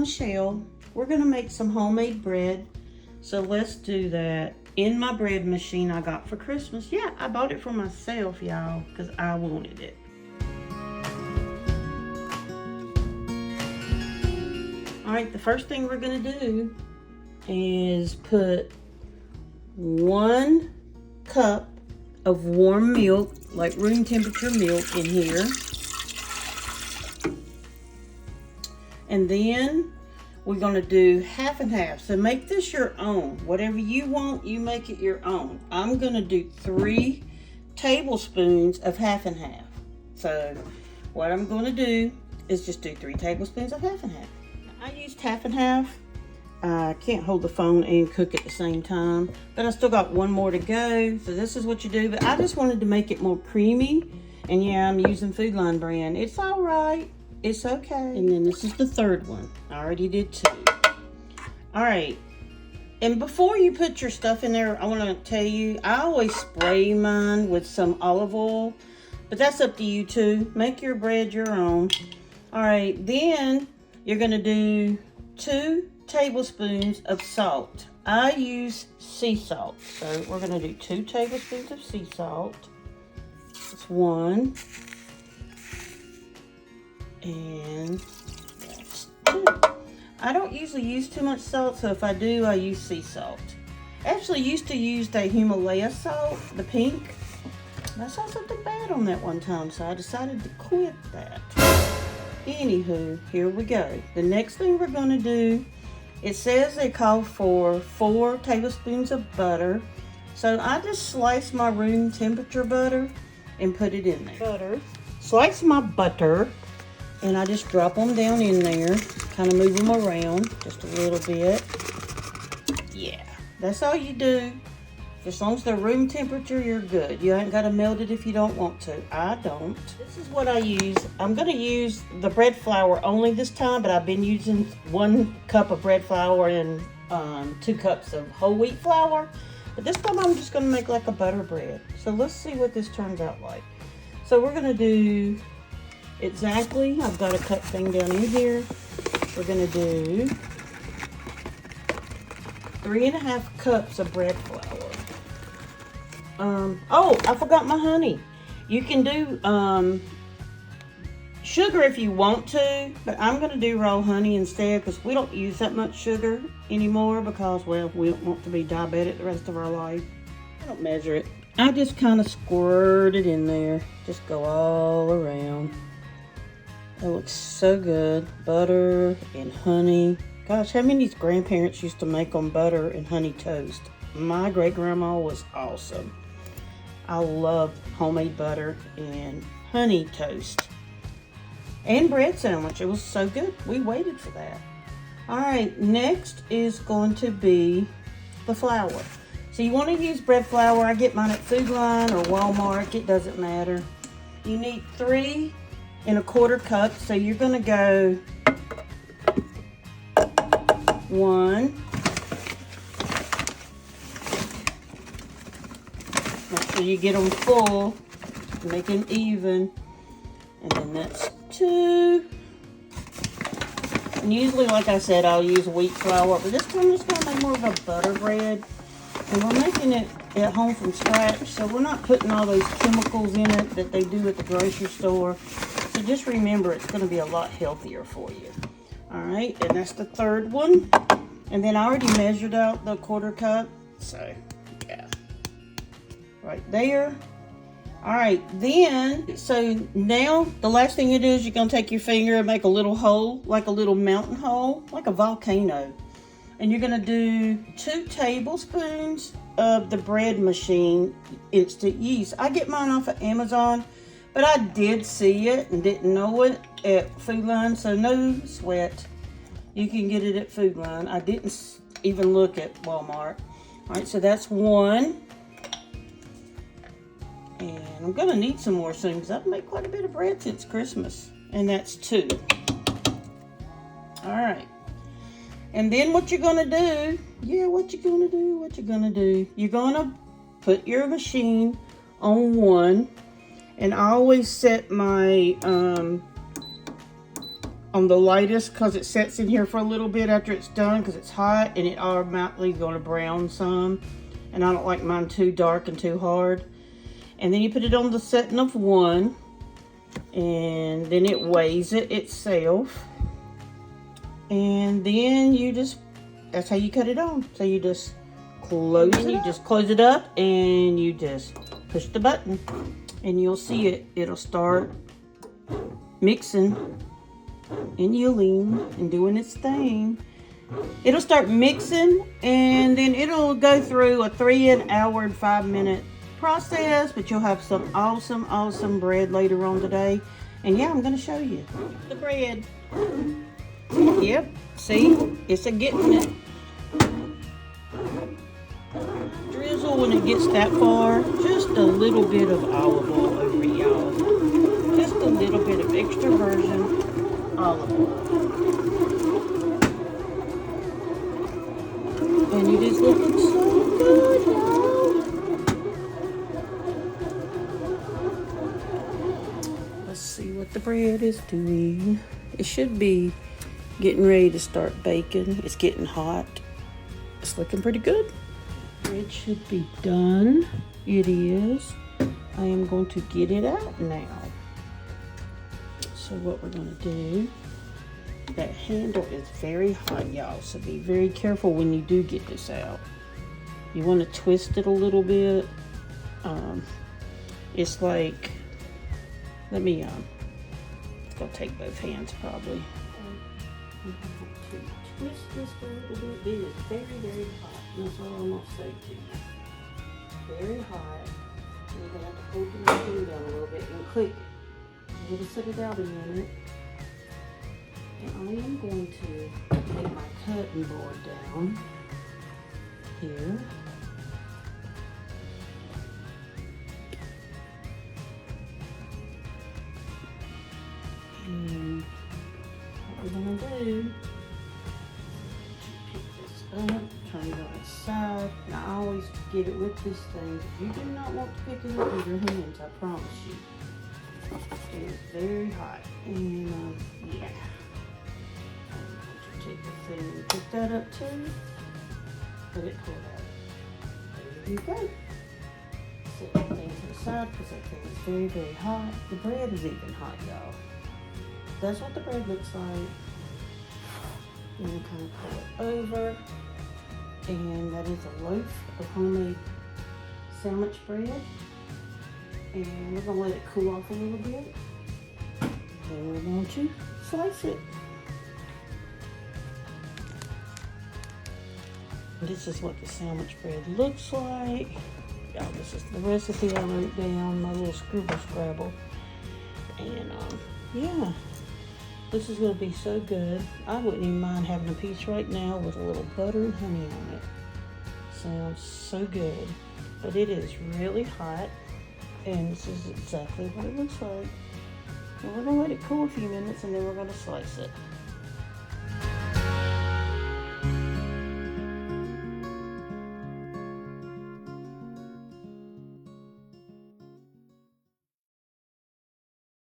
Michele. We're gonna make some homemade bread. So let's do that in my bread machine I got for Christmas. Yeah, I bought it for myself, y'all, because I wanted it. All right, the first thing we're gonna do is put 1 cup of warm milk, like room temperature milk, in here. And then we're gonna do half and half. So make this your own. Whatever you want, you make it your own. I'm gonna do 3 tablespoons of half and half. So what I'm gonna do is just do 3 tablespoons of half and half. I used half and half. I can't hold the phone and cook at the same time, but I still got 1 more to go. So this is what you do, but I just wanted to make it more creamy. And yeah, I'm using Food Line brand. It's all right. It's okay. And then this is the 3rd one. I already did 2. All right. And before you put your stuff in there, I want to tell you, I always spray mine with some olive oil, but that's up to you too. Make your bread your own. All right. Then you're going to do 2 tablespoons of salt. I use sea salt. So we're going to do 2 tablespoons of sea salt. That's 1. And that's 2. I don't usually use too much salt, so if I do, I use sea salt. I actually used to use the Himalaya salt, the pink. I saw something bad on that one time, so I decided to quit that. Anywho, here we go. The next thing we're going to do, it says they call for 4 tablespoons of butter. So I just slice my room temperature butter and put it in there. Slice my butter. And I just drop them down in there, kind of move them around just a little bit. Yeah, that's all you do. As long as they're room temperature, you're good. You ain't got to melt it if you don't want to. I don't. This is what I use. I'm going to use the bread flour only this time, but I've been using 1 cup of bread flour and 2 cups of whole wheat flour. But this time I'm just going to make like a butter bread. So let's see what this turns out like. So we're going to do... exactly, I've got a cut thing down in here. We're gonna do 3.5 cups of bread flour. Oh, I forgot my honey. You can do sugar if you want to, but I'm gonna do raw honey instead because we don't use that much sugar anymore because, well, we don't want to be diabetic the rest of our life. I don't measure it. I just kind of squirt it in there. Just go all around. It looks so good. Butter and honey. Gosh, how many grandparents used to make on butter and honey toast? My great-grandma was awesome. I love homemade butter and honey toast. And bread sandwich. It was so good. We waited for that. Alright, next is going to be the flour. So you want to use bread flour. I get mine at Food Line or Walmart. It doesn't matter. You need 3¼ cups, so you're gonna go 1. Make sure you get them full, make them even, and then that's 2. And usually, like I said, I'll use wheat flour, but this time I'm just gonna make more of a butter bread, and we're making it at home from scratch, so we're not putting all those chemicals in it that they do at the grocery store. So just remember, it's going to be a lot healthier for you. All right, and that's the 3rd one. And then I already measured out the 1/4 cup. So, yeah. Right there. All right, then, so now the last thing you do is you're going to take your finger and make a little hole, like a little mountain hole, like a volcano. And you're going to do 2 tablespoons of the bread machine instant yeast. I get mine off of Amazon. But I did see it and didn't know it at Food Line, so no sweat. You can get it at Food Line. I didn't even look at Walmart. All right, so that's 1. And I'm going to need some more soon because I've made quite a bit of bread since Christmas. And that's 2. All right. And then what you're going to do, you're going to put your machine on 1. And I always set my on the lightest because it sets in here for a little bit after it's done because it's hot, and it automatically going to brown some. And I don't like mine too dark and too hard. And then you put it on the setting of 1, and then it weighs it itself. And then you just, that's how you cut it on. So you just close it, you just close it up, and you just push the button, and you'll see it. It'll start mixing and yielding and doing its thing. It'll start mixing, and then it'll go through a 3 hour and 5 minute process, but you'll have some awesome bread later on today. And yeah, I'm gonna show you the bread. Yep, see, it's a getting it. Drizzle when it gets that far, just a little bit of olive oil over y'all. Just a little bit of extra virgin olive oil. And it is looking so good, y'all. Let's see what the bread is doing. It should be getting ready to start baking. It's getting hot. It's looking pretty good. Bread should be done. It is. I am going to get it out now. So what we're going to do, that handle is very hot, y'all, so be very careful when you do get this out. You want to twist it a little bit. It's like, let me, it's going to take both hands probably. You have to twist this a little bit. It is very hot. That's all I'm going to say to you. Very hot. You're going to have to open your thing down a little bit and click it. I'm going to set it out a minute. And I am going to take my cutting board down here. And what we're going to do, pick this up, turn it on its side. Now I always get it with this thing. You do not want to pick it up with your hands, I promise you. It is very hot. And yeah. Take the thing and pick that up too. Let it pull out. There you go. Set that thing to the side because that thing is very hot. The bread is even hot, y'all. That's what the bread looks like. And you kind of pull it over. And that is a loaf of homemade sandwich bread. And we're going to let it cool off a little bit. Then we're going to slice it. This is what the sandwich bread looks like. Y'all, this is the recipe I wrote down, my little scribble scrabble. And yeah, this is going to be so good. I wouldn't even mind having a piece right now with a little butter and honey on it. Sounds so good. But it is really hot. And this is exactly what it looks like. And we're going to let it cool a few minutes and then we're going to slice it.